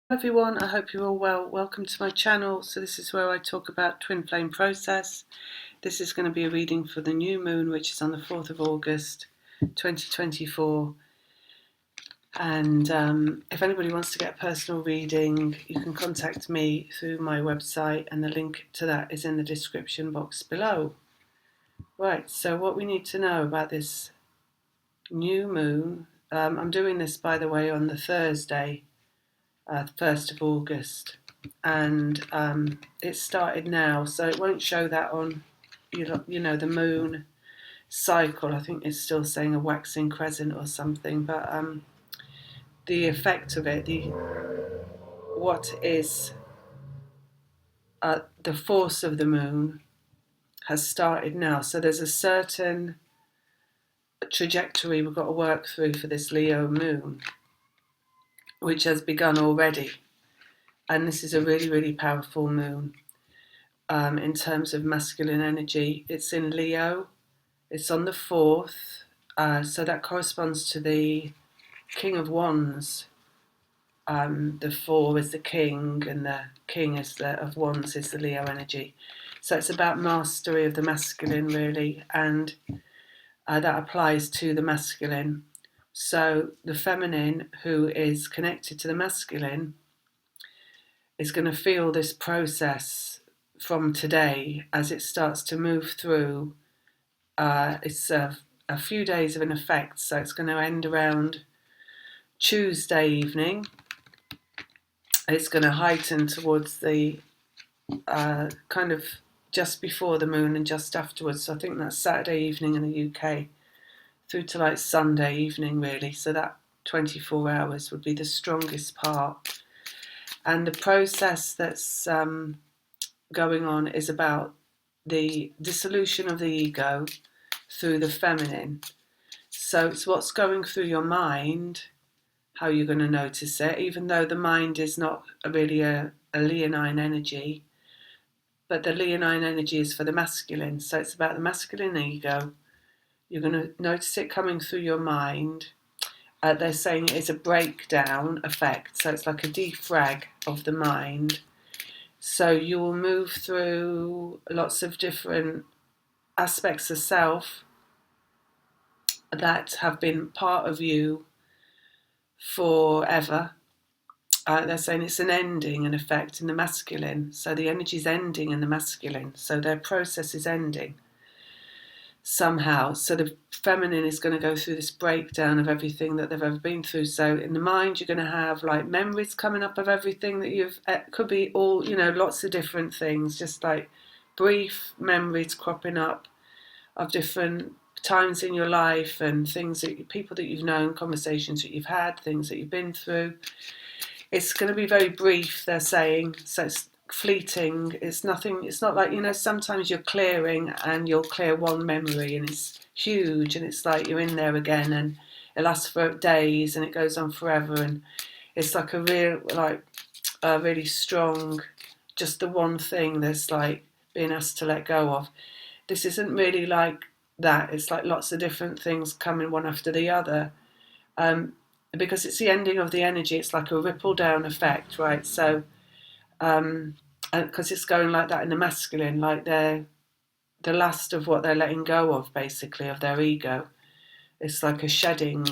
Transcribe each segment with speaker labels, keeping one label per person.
Speaker 1: Hello everyone, I hope you're all well. Welcome to my channel. So this is where I talk about twin flame process. This is going to be a reading for the new moon, which is on the 4th of August 2024. And if anybody wants to get a personal reading, you can contact me through my website, and the link to that is in the description box below. Right, so what we need to know about this new moon, I'm doing this, by the way, on the Thursday, 1st of August, and it started now, so it won't show that on the moon cycle. I think it's still saying a waxing crescent or something, but the effect of it, what is the force of the moon has started now. So there's a certain trajectory we've got to work through for this Leo moon, which has begun already. And this is a really, really powerful moon. In terms of masculine energy, it's in Leo, it's on the 4th, so that corresponds to the King of Wands. The 4 is the King, and the King of Wands is the Leo energy. So it's about mastery of the masculine, really, and that applies to the masculine. So the feminine, who is connected to the masculine, is going to feel this process from today as it starts to move through. It's a few days of an effect, so it's going to end around Tuesday evening. It's going to heighten towards the kind of just before the moon and just afterwards. So I think that's Saturday evening in the UK through to like Sunday evening, really. So that 24 hours would be the strongest part. And the process that's going on is about the dissolution of the ego through the feminine. So it's what's going through your mind, how you're going to notice it, even though the mind is not really a leonine energy, but the leonine energy is for the masculine. So it's about the masculine ego. You're going to notice it coming through your mind. They're saying it's a breakdown effect, so it's like a defrag of the mind. So you will move through lots of different aspects of self that have been part of you forever. They're saying it's an ending, an effect in the masculine. So the energy's ending in the masculine. So their process is ending somehow. So the feminine is going to go through this breakdown of everything that they've ever been through. So in the mind, you're going to have like memories coming up of everything that you've, could be all, lots of different things, just like brief memories cropping up of different times in your life and things that people that you've known, conversations that you've had, things that you've been through. It's going to be very brief, they're saying, so it's fleeting. It's nothing. It's not like, sometimes you're clearing and you'll clear one memory and it's huge and it's like you're in there again and it lasts for days and it goes on forever, and it's like a really strong, just the one thing that's like being asked to let go of. This isn't really like that. It's like lots of different things coming one after the other. Because it's the ending of the energy, it's like a ripple down effect, right? So, because it's going like that in the masculine, like they're the last of what they're letting go of, basically, of their ego. It's like a shedding.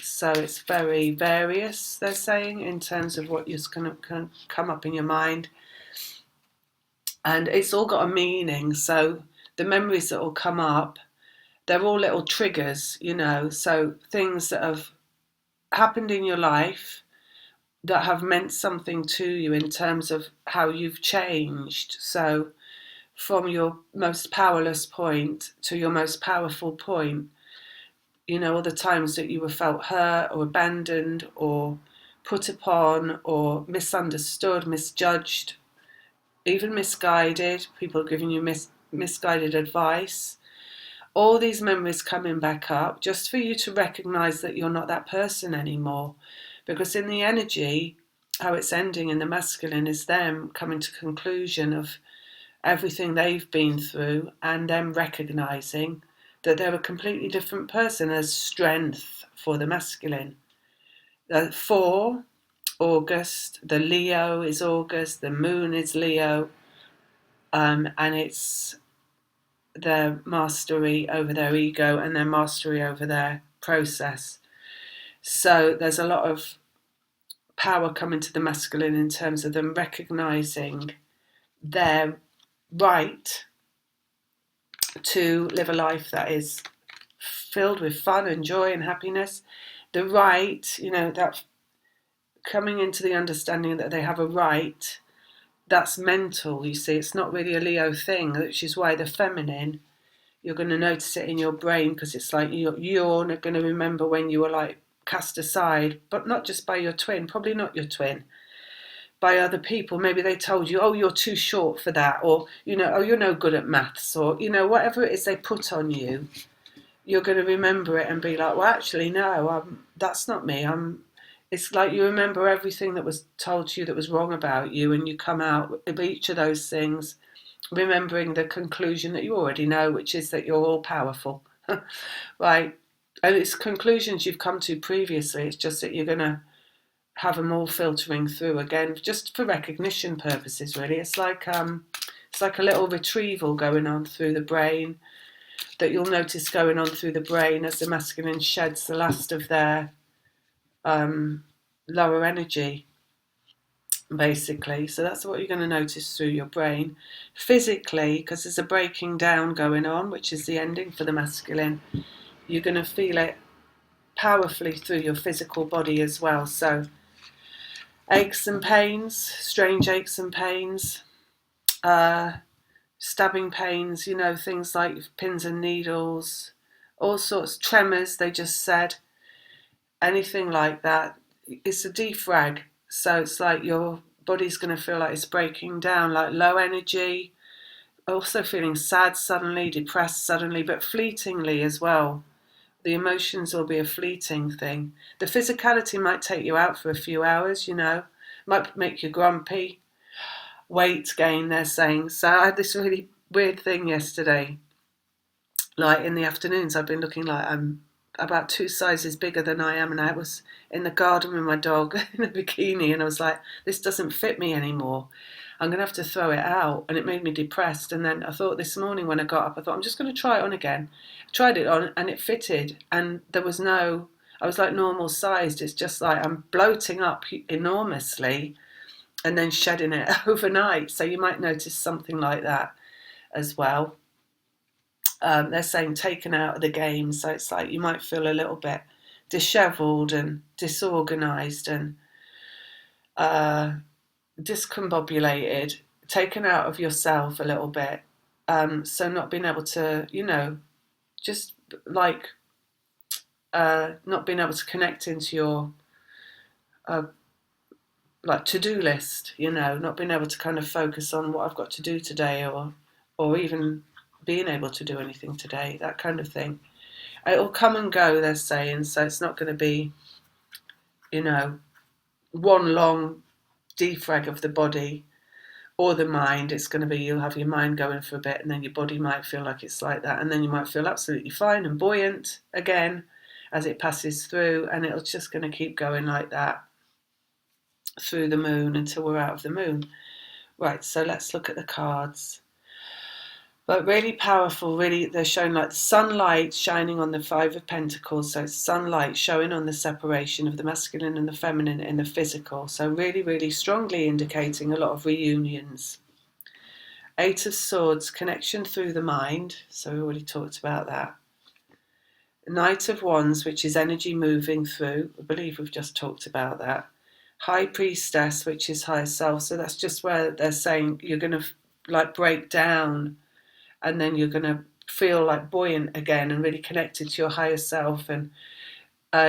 Speaker 1: So it's very various, they're saying, in terms of what is going to come up in your mind. And it's all got a meaning. So the memories that will come up, they're all little triggers, so things that have happened in your life that have meant something to you in terms of how you've changed. So from your most powerless point to your most powerful point, all the times that you were felt hurt or abandoned or put upon or misunderstood, misjudged, even misguided, people giving you misguided advice. All these memories coming back up just for you to recognize that you're not that person anymore. Because in the energy, how it's ending in the masculine is them coming to conclusion of everything they've been through and them recognizing that they're a completely different person as strength for the masculine. 4 August. The Leo is August. The moon is Leo. And it's their mastery over their ego and their mastery over their process. So there's a lot of power coming to the masculine in terms of them recognizing their right to live a life that is filled with fun and joy and happiness. The right, that coming into the understanding that they have a right, that's mental, you see. It's not really a Leo thing, which is why the feminine, you're going to notice it in your brain, because it's like you're going to remember when you were like cast aside, but not just by your twin, probably not your twin, by other people. Maybe they told you, oh, you're too short for that, or, oh, you're no good at maths, or, whatever it is they put on you, you're going to remember it and be like, well, actually, no, that's not me. It's like you remember everything that was told to you that was wrong about you, and you come out of each of those things remembering the conclusion that you already know, which is that you're all powerful. Right? And it's conclusions you've come to previously. It's just that you're going to have them all filtering through again, just for recognition purposes, really. It's like a little retrieval going on through the brain, that you'll notice going on through the brain as the masculine sheds the last of their lower energy, basically. So that's what you're going to notice through your brain. Physically, because there's a breaking down going on, which is the ending for the masculine, you're going to feel it powerfully through your physical body as well. So aches and pains, strange aches and pains, stabbing pains, things like pins and needles, all sorts, tremors, they just said, anything like that. It's a defrag. So it's like your body's going to feel like it's breaking down, like low energy, also feeling sad suddenly, depressed suddenly, but fleetingly as well. The emotions will be a fleeting thing. The physicality might take you out for a few hours, might make you grumpy. Weight gain, they're saying. So I had this really weird thing yesterday. Like in the afternoons, I've been looking like I'm about 2 sizes bigger than I am, and I was in the garden with my dog in a bikini, and I was like, this doesn't fit me anymore. I'm going to have to throw it out. And it made me depressed. And then I thought this morning when I got up, I thought, I'm just going to try it on again. I tried it on and it fitted. And I was like normal sized. It's just like I'm bloating up enormously and then shedding it overnight. So you might notice something like that as well. They're saying taken out of the game. So it's like you might feel a little bit dishevelled and disorganised and discombobulated, taken out of yourself a little bit. So not being able to, just like not being able to connect into your like to-do list, not being able to kind of focus on what I've got to do today, or even being able to do anything today, that kind of thing. It'll come and go, they're saying, so it's not going to be, one long defrag of the body or the mind. It's going to be, you'll have your mind going for a bit, and then your body might feel like it's like that, and then you might feel absolutely fine and buoyant again as it passes through, and it's just going to keep going like that through the moon until we're out of the moon. Right, so let's look at the cards. But really powerful, really, they're showing like sunlight shining on the Five of Pentacles. So it's sunlight showing on the separation of the masculine and the feminine in the physical. So really, really strongly indicating a lot of reunions. Eight of Swords, connection through the mind. So we already talked about that. Knight of Wands, which is energy moving through. I believe we've just talked about that. High Priestess, which is higher self. So that's just where they're saying you're going to like break down, and then you're going to feel like buoyant again and really connected to your higher self. And,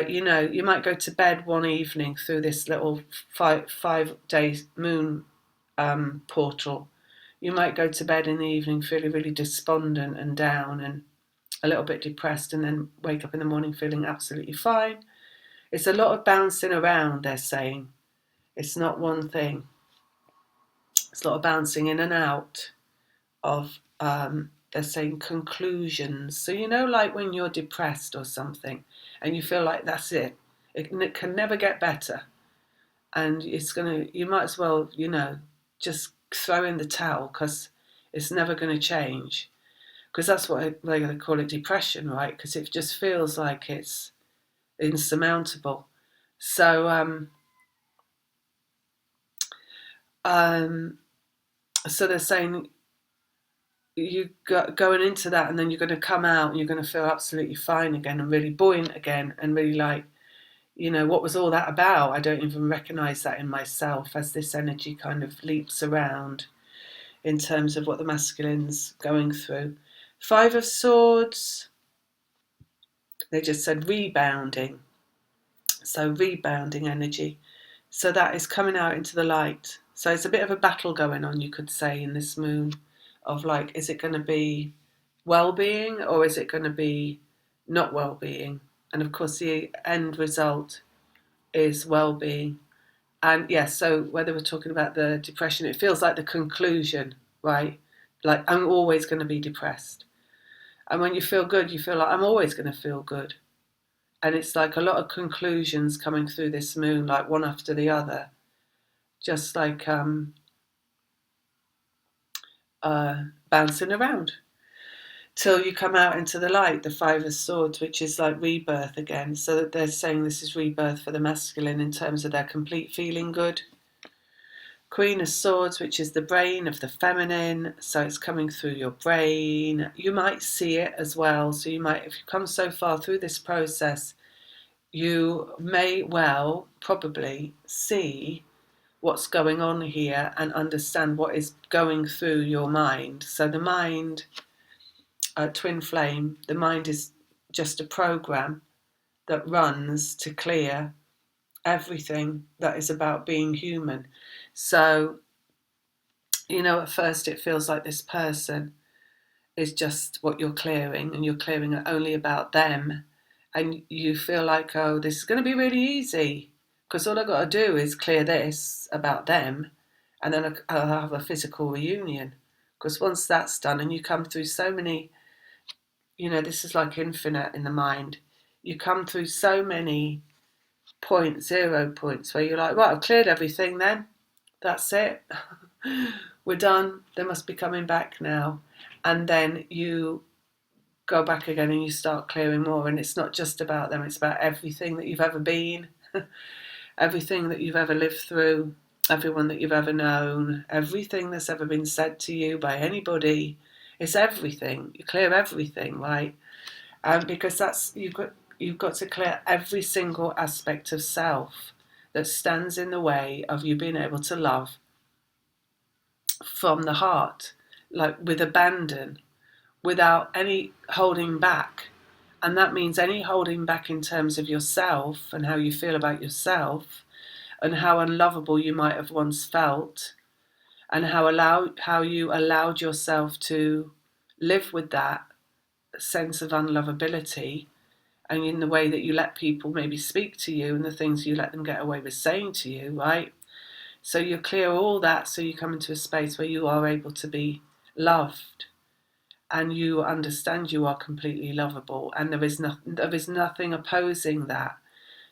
Speaker 1: you might go to bed one evening through this little 5-day moon portal. You might go to bed in the evening feeling really despondent and down and a little bit depressed, and then wake up in the morning feeling absolutely fine. It's a lot of bouncing around, they're saying. It's not one thing. It's a lot of bouncing in and out of, they're saying, conclusions. So, like when you're depressed or something and you feel like that's it can never get better. and you might as well, just throw in the towel, because it's never going to change. Because that's what they're going to call it, depression, right? Because it just feels like it's insurmountable. So, so they're saying going into that, and then you're going to come out and you're going to feel absolutely fine again and really buoyant again, and really like, what was all that about? I don't even recognize that in myself, as this energy kind of leaps around in terms of what the masculine's going through. 5 of Swords, they just said rebounding. So rebounding energy. So that is coming out into the light. So it's a bit of a battle going on, you could say, in this moon, of like, is it going to be well-being, or is it going to be not well-being? And of course the end result is well-being. And yes, so whether we're talking about the depression, it feels like the conclusion, right? Like, I'm always going to be depressed. And when you feel good, you feel like, I'm always going to feel good. And it's like a lot of conclusions coming through this moon, like one after the other, just like bouncing around till you come out into the light, the 5 of Swords, which is like rebirth again. So that they're saying this is rebirth for the masculine in terms of their complete feeling good. Queen of Swords, which is the brain of the feminine, so it's coming through your brain. You might see it as well, so you might, if you come so far through this process, you may well probably see what's going on here and understand what is going through your mind. So the mind, twin flame, the mind is just a program that runs to clear everything that is about being human. So, at first it feels like this person is just what you're clearing, and you're clearing it only about them. And you feel like, oh, this is going to be really easy, because all I've got to do is clear this about them, and then I'll have a physical reunion. Because once that's done, and you come through so many, this is like infinite in the mind. You come through so many 0 points where you're like, right, I've cleared everything then. That's it. We're done. They must be coming back now. And then you go back again and you start clearing more. And it's not just about them, it's about everything that you've ever been, everything that you've ever lived through, everyone that you've ever known, everything that's ever been said to you by anybody. It's everything. You clear everything, right? Because that's you've got to clear every single aspect of self that stands in the way of you being able to love from the heart, like with abandon, without any holding back. And that means any holding back in terms of yourself and how you feel about yourself, and how unlovable you might have once felt, and how you allowed yourself to live with that sense of unlovability, and in the way that you let people maybe speak to you and the things you let them get away with saying to you, right? So you clear all that, so you come into a space where you are able to be loved, and you understand you are completely lovable, and there is nothing opposing that.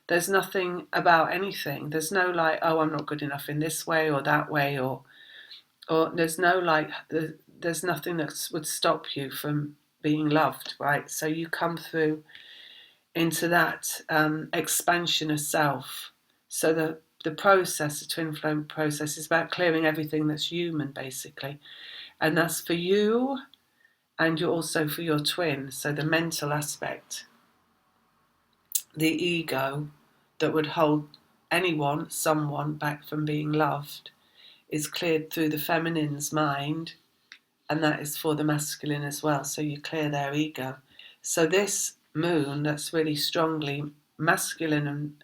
Speaker 1: There's nothing about anything. There's no like, oh, I'm not good enough in this way or that way, or there's no like, there's nothing that would stop you from being loved, right? So you come through into that expansion of self. So the process, the twin flame process, is about clearing everything that's human, basically. And that's for you, and you're also for your twin. So the mental aspect, the ego that would hold someone back from being loved, is cleared through the feminine's mind, and that is for the masculine as well. So you clear their ego. So this moon that's really strongly masculine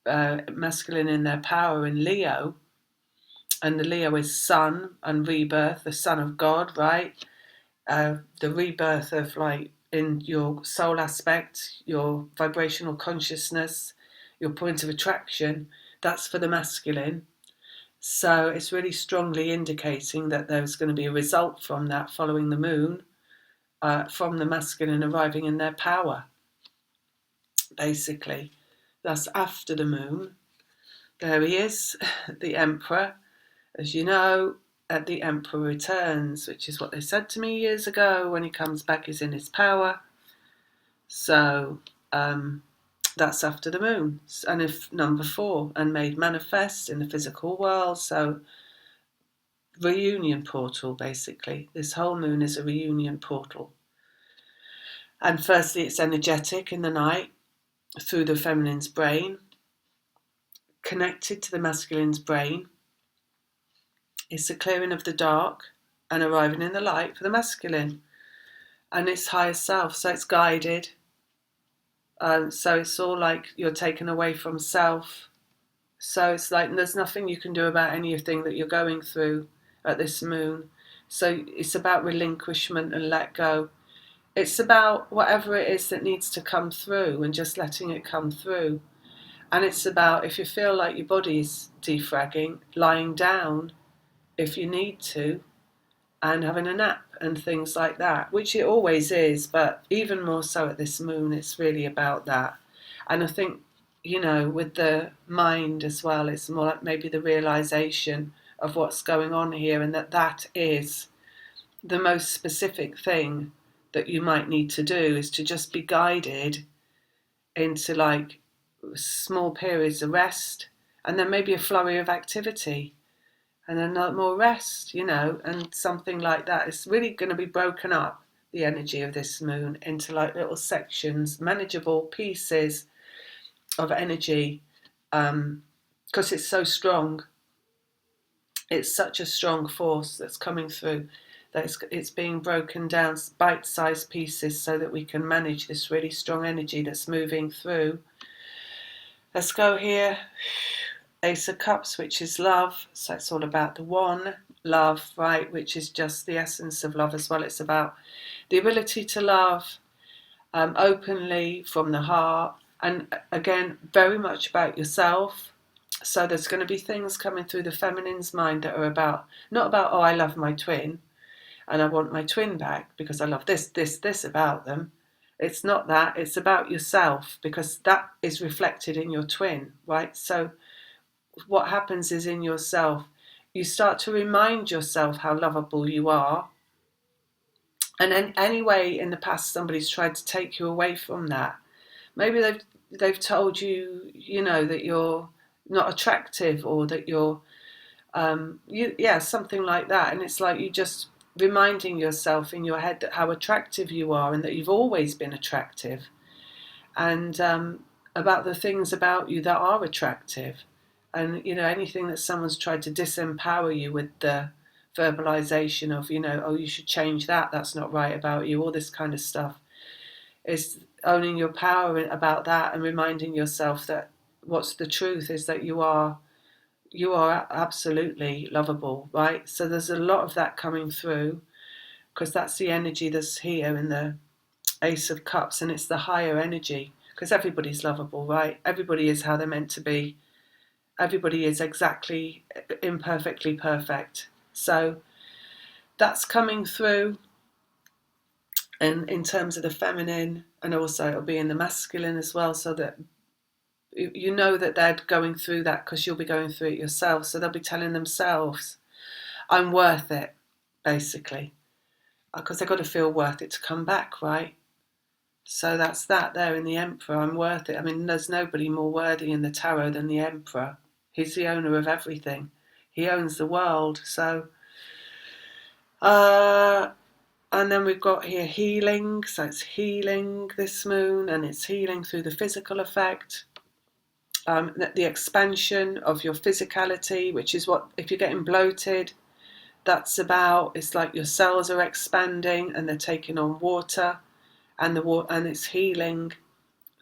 Speaker 1: in their power in Leo, and the Leo is sun and rebirth, the son of God, right? The rebirth of like in your soul aspect, your vibrational consciousness, your point of attraction, that's for the masculine. So it's really strongly indicating that there's going to be a result from that following the moon, from the masculine arriving in their power, basically. That's after the moon. there he is, the Emperor. As you know, the Emperor returns, which is what they said to me years ago. When he comes back, he's in his power. So that's after the moon. And if number 4, and made manifest in the physical world. So reunion portal, basically. This whole moon is a reunion portal. And firstly, it's energetic in the night through the feminine's brain, connected to the masculine's brain. It's a clearing of the dark and arriving in the light for the masculine and its higher self. So it's guided. So it's all like you're taken away from self. So it's like there's nothing you can do about anything that you're going through at this moon. So it's about relinquishment and let go. It's about whatever it is that needs to come through and just letting it come through. And it's about, if you feel like your body's defragging, lying down if you need to, and having a nap and things like that, which it always is, but even more so at this moon, it's really about that. And I think, with the mind as well, it's more like maybe the realization of what's going on here, and that is the most specific thing that you might need to do, is to just be guided into like small periods of rest, and then maybe a flurry of activity, and then more rest, and something like that. It's really going to be broken up, the energy of this moon, into like little sections, manageable pieces of energy, because it's so strong. It's such a strong force that's coming through that it's being broken down bite-sized pieces so that we can manage this really strong energy that's moving through. Let's go here. Ace of Cups, which is love. So it's all about the one, love, right, which is just the essence of love as well. It's about the ability to love openly from the heart. And again, very much about yourself. So there's going to be things coming through the feminine's mind that are about, not about, oh, I love my twin and I want my twin back because I love this about them. It's not that. It's about yourself, because that is reflected in your twin, right? So what happens is, in yourself, you start to remind yourself how lovable you are. And in any way in the past somebody's tried to take you away from that. Maybe they've told you, that you're not attractive, or that you're something like that. And it's like you just reminding yourself in your head that how attractive you are, and that you've always been attractive, and about the things about you that are attractive. And anything that someone's tried to disempower you with the verbalization of, oh, you should change that's not right about you, all this kind of stuff, is owning your power about that and reminding yourself that what's the truth is that you are absolutely lovable, right? So there's a lot of that coming through, because that's the energy that's here in the Ace of Cups, and it's the higher energy, because everybody's lovable, right? Everybody is how they're meant to be. Everybody is exactly imperfectly perfect. So that's coming through, and in terms of the feminine, and also it'll be in the masculine as well, so that you know that they're going through that, because you'll be going through it yourself. So they'll be telling themselves, I'm worth it, basically, because they've got to feel worth it to come back, right? So that's that there in the Emperor. I'm worth it. I mean, there's nobody more worthy in the tarot than the Emperor. He's the owner of everything. He owns the world. So, and then we've got here healing. So it's healing this moon, and it's healing through the physical effect. The expansion of your physicality, which is what, if you're getting bloated, that's about. It's like your cells are expanding and they're taking on water, and it's healing.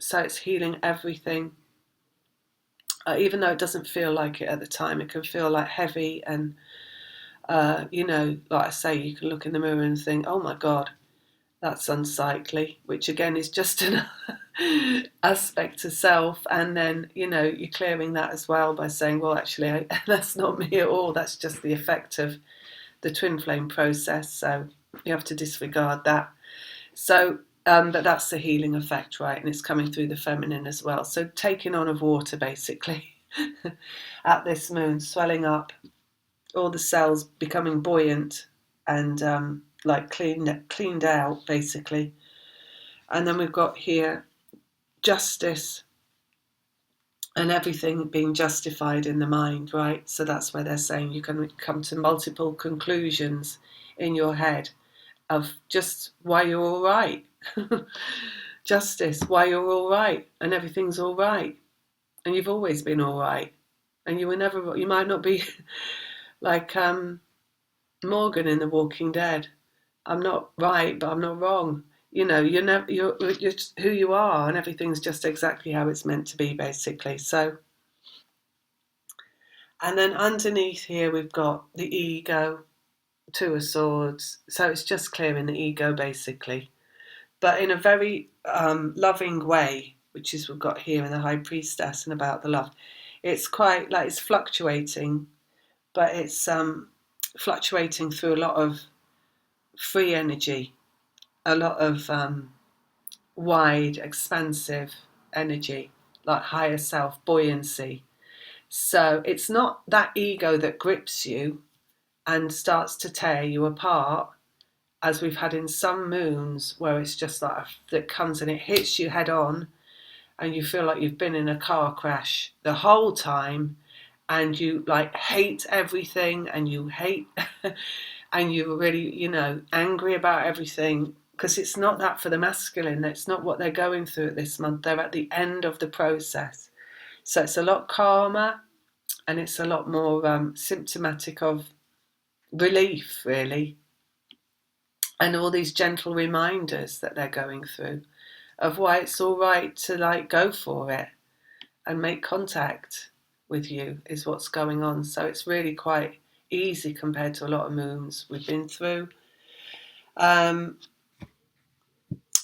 Speaker 1: So it's healing everything. Even though it doesn't feel like it at the time, it can feel like heavy, and like I say, you can look in the mirror and think, oh my God, that's unsightly, which again is just an aspect to self. And then, you're clearing that as well by saying, well, actually, that's not me at all. That's just the effect of the twin flame process. So you have to disregard that. So, but that's the healing effect, right? And it's coming through the feminine as well. So taking on of water, basically. at this moon, swelling up, all the cells becoming buoyant and like cleaned out, basically. And then we've got here justice and everything being justified in the mind, right? So that's where they're saying you can come to multiple conclusions in your head of just why you're all right. Justice, why you're all right, and everything's all right, and you've always been all right, and you might not be like Morgan in The Walking Dead. I'm not right, but I'm not wrong. You're who you are, and everything's just exactly how it's meant to be, basically. So, and then underneath here we've got the ego, Two of Swords. So it's just clearing the ego, basically, but in a very loving way, which is we've got here in the High Priestess and about the love. It's quite like it's fluctuating, but it's fluctuating through a lot of free energy, a lot of wide, expansive energy, like higher self buoyancy. So it's not that ego that grips you and starts to tear you apart, as we've had in some moons where it's just like that comes and it hits you head on, and you feel like you've been in a car crash the whole time, and you like hate everything, and you hate and you're really, angry about everything, because it's not that for the masculine. That's not what they're going through at this month. They're at the end of the process. So it's a lot calmer, and it's a lot more symptomatic of relief, really, and all these gentle reminders that they're going through of why it's all right to like go for it and make contact with you is what's going on. So it's really quite easy compared to a lot of moons we've been through.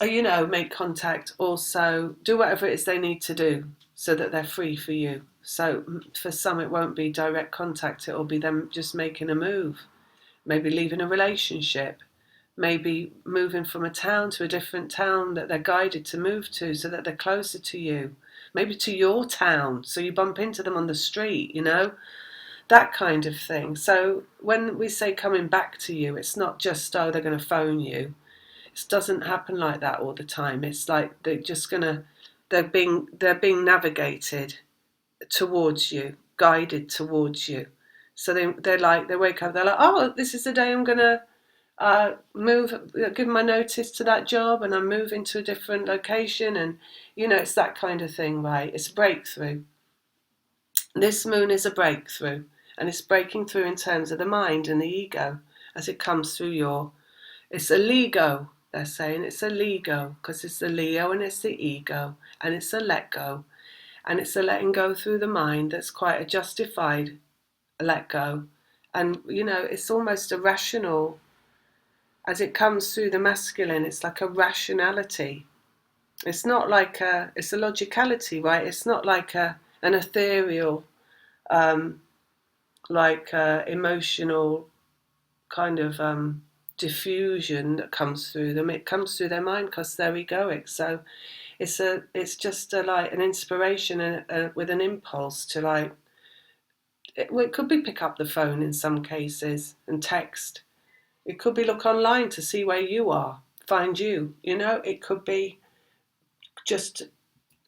Speaker 1: Make contact, also do whatever it is they need to do so that they're free for you. So for some it won't be direct contact, it'll be them just making a move, maybe leaving a relationship, maybe moving from a town to a different town that they're guided to move to so that they're closer to you, maybe to your town so you bump into them on the street, that kind of thing. So when we say coming back to you, it's not just, oh, they're going to phone you. It doesn't happen like that all the time. It's like they're being navigated towards you, guided towards you. So they wake up, they're like, oh, this is the day I'm gonna give my notice to that job, and I'm moving to a different location, and it's that kind of thing, right? It's a breakthrough. This moon is a breakthrough, and it's breaking through in terms of the mind and the ego as it comes through it's a Lego. They're saying it's a Lego because it's the Leo and it's the ego, and it's a let go, and it's a letting go through the mind that's quite a justified let go. And it's almost a rational, as it comes through the masculine, it's like a rationality. It's not like it's a logicality, right? It's not like an ethereal, emotional kind of diffusion that comes through them. It comes through their mind because they're egoic. So it's just like an inspiration and with an impulse to like. It could be pick up the phone in some cases and text. It could be look online to see where you are, find you. It could be just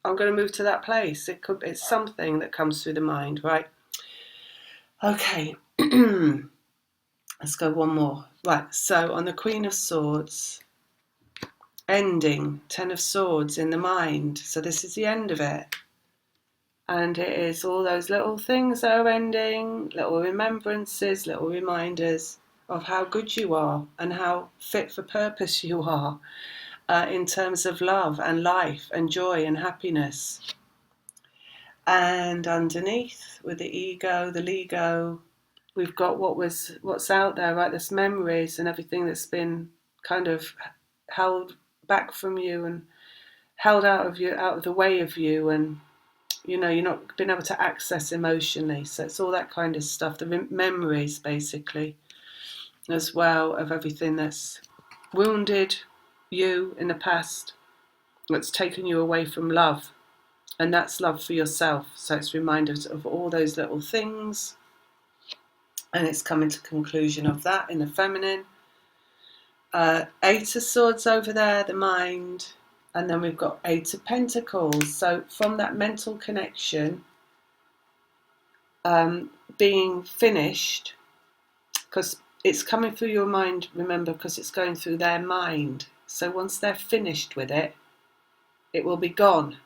Speaker 1: I'm going to move to that place. It's something that comes through the mind, right? Okay. Let's go one more. Right, so on the Queen of Swords, ending, Ten of Swords in the mind. So this is the end of it. And it is all those little things that are ending, little remembrances, little reminders of how good you are and how fit for purpose you are in terms of love and life and joy and happiness. And underneath, with the ego, the Lego, we've got what's out there, right? There's memories and everything that's been kind of held back from you and held out of the way of you, and you're not being able to access emotionally. So it's all that kind of stuff, the memories basically, as well, of everything that's wounded you in the past, that's taken you away from love And that's love for yourself. So it's reminders of all those little things. And it's coming to conclusion of that in the feminine. Eight of Swords over there, the mind. And then we've got Eight of Pentacles. So from that mental connection being finished, because it's coming through your mind, remember, because it's going through their mind. So once they're finished with it, it will be gone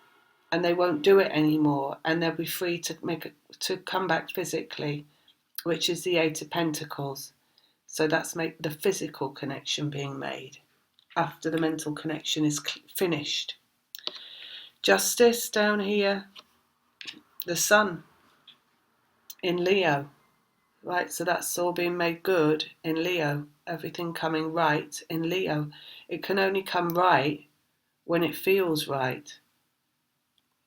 Speaker 1: and they won't do it anymore, and they'll be free to come back physically, which is the Eight of Pentacles. So that's the physical connection being made after the mental connection is finished. Justice down here, the Sun in Leo, right? So that's all being made good in Leo, everything coming right in Leo. It can only come right when it feels right,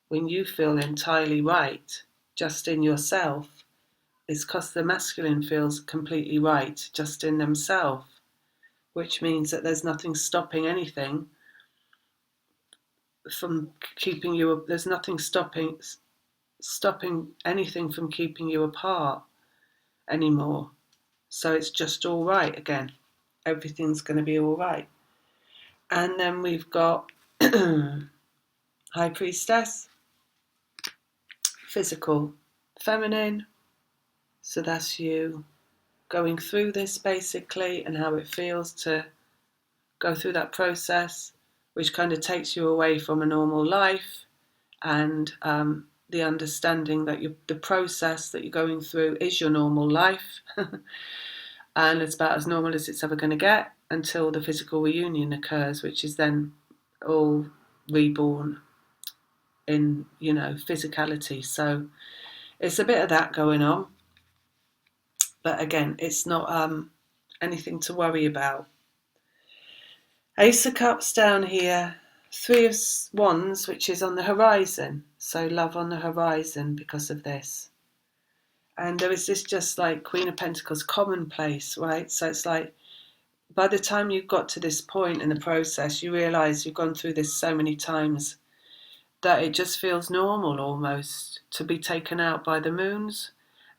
Speaker 1: when you feel entirely right, just in yourself. It's because the masculine feels completely right, just in themselves, which means that there's nothing stopping anything from keeping you, there's nothing stopping anything from keeping you apart anymore. So it's just all right again. Everything's going to be all right. And then we've got High Priestess, physical, feminine. So that's you going through this basically, and how it feels to go through that process, which kind of takes you away from a normal life, and the understanding that the process that you're going through is your normal life. And it's about as normal as it's ever going to get until the physical reunion occurs, which is then all reborn in, physicality. So it's a bit of that going on. But again, it's not anything to worry about. Ace of Cups down here, Three of Wands, which is on the horizon. So love on the horizon because of this. And there is this just like Queen of Pentacles, commonplace, right? So it's like by the time you've got to this point in the process, you realise you've gone through this so many times that it just feels normal almost to be taken out by the moons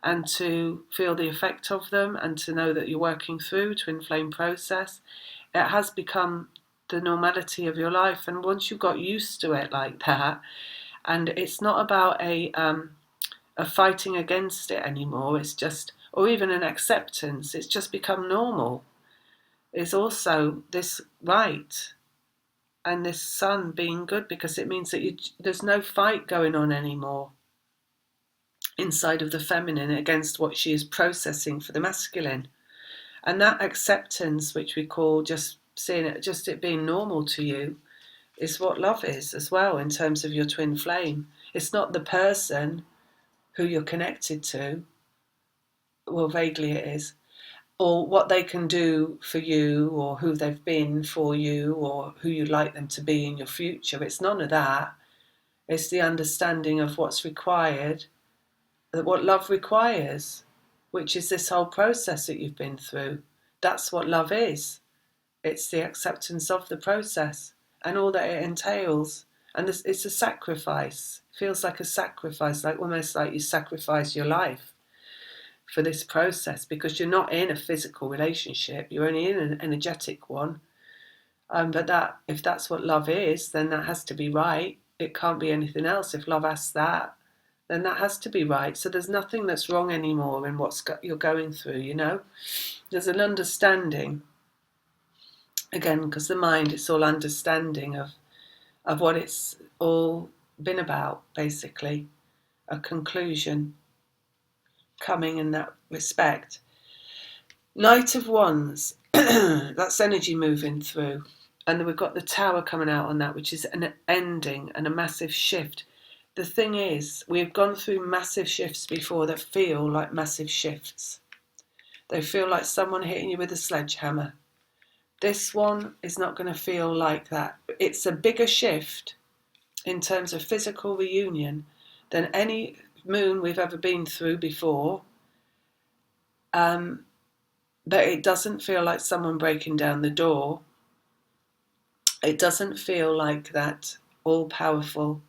Speaker 1: and to feel the effect of them and to know that you're working through twin flame process. It has become the normality of your life, and once you've got used to it like that, and it's not about a fighting against it anymore, it's just, or even an acceptance, it's just become normal. Is also this right, and this Sun being good, because it means that there's no fight going on anymore inside of the feminine against what she is processing for the masculine. And that acceptance, which we call just seeing it, just it being normal to you, is what love is as well in terms of your twin flame. It's not the person who you're connected to, well, vaguely it is, or what they can do for you, or who they've been for you, or who you'd like them to be in your future. It's none of that. It's the understanding of what's required, what love requires, which is this whole process that you've been through. That's what love is. It's the acceptance of the process and all that it entails. And it's a sacrifice. It feels like a sacrifice, like almost like you sacrifice your life for this process, because you're not in a physical relationship, you're only in an energetic one. But that, if that's what love is, then that has to be right. It can't be anything else. If love asks that, then that has to be right. So there's nothing that's wrong anymore in what you're going through, There's an understanding, again, because the mind, it's all understanding of what it's all been about, basically. A conclusion coming in that respect. Knight of Wands, that's energy moving through. And then we've got the Tower coming out on that, which is an ending and a massive shift. The thing is, we've gone through massive shifts before that feel like massive shifts. They feel like someone hitting you with a sledgehammer. This one is not going to feel like that. It's a bigger shift in terms of physical reunion than any moon we've ever been through before. But it doesn't feel like someone breaking down the door. It doesn't feel like that all-powerful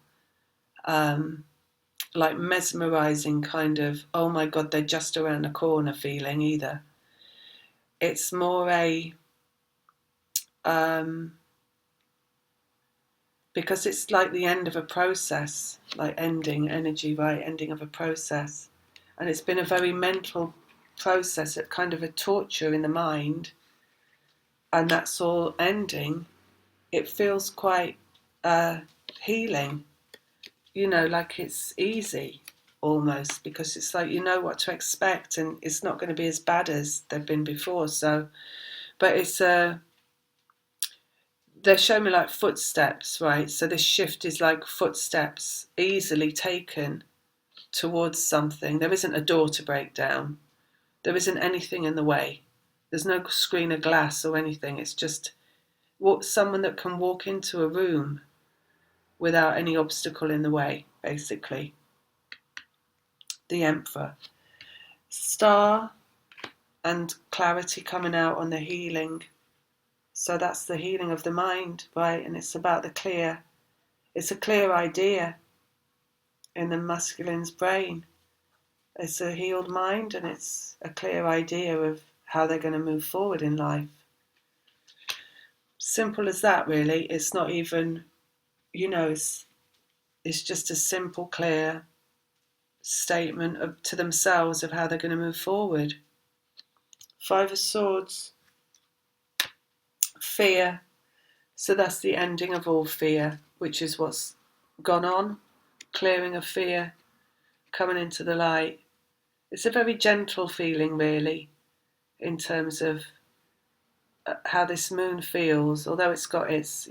Speaker 1: like mesmerizing kind of, oh my God, they're just around the corner feeling either. It's more a, because it's like the end of a process, like ending energy, right? Ending of a process. And it's been a very mental process, a kind of a torture in the mind. And that's all ending. It feels quite healing, like it's easy almost, because it's like you know what to expect and it's not going to be as bad as they've been before. So, but it's they show me like footsteps, right? So this shift is like footsteps easily taken towards something. There isn't a door to break down. There isn't anything in the way. There's no screen of glass or anything. It's just someone that can walk into a room without any obstacle in the way, basically. The Emperor. Star and clarity coming out on the healing. So that's the healing of the mind, right? And it's about it's a clear idea in the masculine's brain. It's a healed mind and it's a clear idea of how they're going to move forward in life. Simple as that, really. It's not even, it's just a simple, clear statement to themselves of how they're going to move forward. Five of Swords. Fear. So that's the ending of all fear, which is what's gone on. Clearing of fear, coming into the light. It's a very gentle feeling, really, in terms of how this moon feels, although it's got it's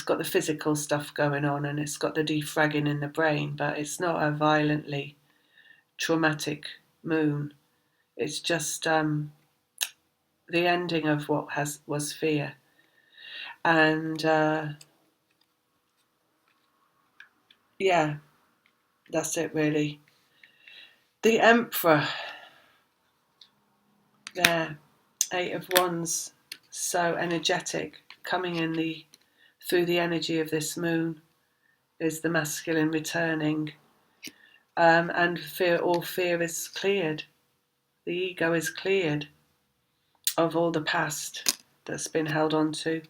Speaker 1: got the physical stuff going on and it's got the defragging in the brain, but it's not a violently traumatic moon. It's just the ending of what was fear. And yeah, that's it really. The Emperor, there, Eight of Wands, so energetic, coming in through the energy of this moon is the masculine returning, and all fear is cleared. The ego is cleared of all the past that's been held on to.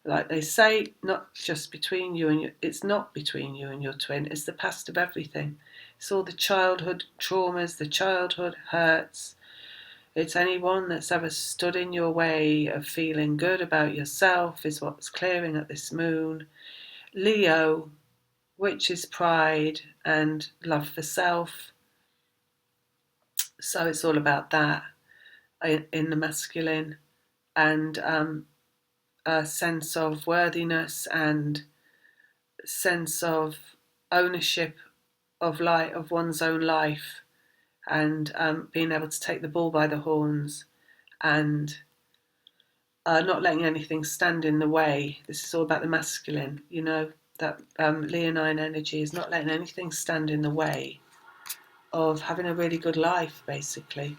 Speaker 1: Like they say, not just between you and it's not between you and your twin, it's the past of everything. It's all the childhood traumas, the childhood hurts. It's anyone that's ever stood in your way of feeling good about yourself is what's clearing at this moon. Leo, which is pride and love for self. So it's all about that in the masculine, and a sense of worthiness and sense of ownership of one's own life, and being able to take the bull by the horns and not letting anything stand in the way. This is all about the masculine, that leonine energy is not letting anything stand in the way of having a really good life, basically.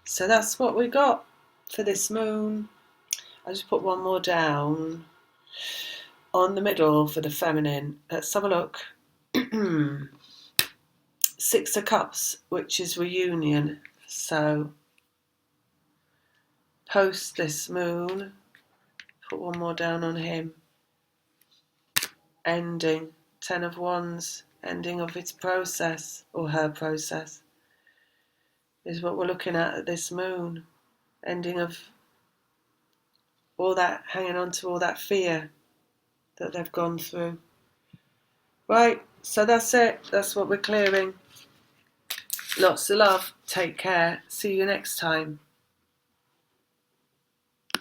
Speaker 1: So that's what we got for this moon. I'll just put one more down on the middle for the feminine. Let's have a look. Six of Cups, which is reunion. So post this moon, put one more down on him. Ending. Ten of Wands, ending of its process, or her process, is what we're looking at this moon. Ending of all that, hanging on to all that fear that they've gone through. Right, so that's it. That's what we're clearing. Lots of love. Take care. See you next time.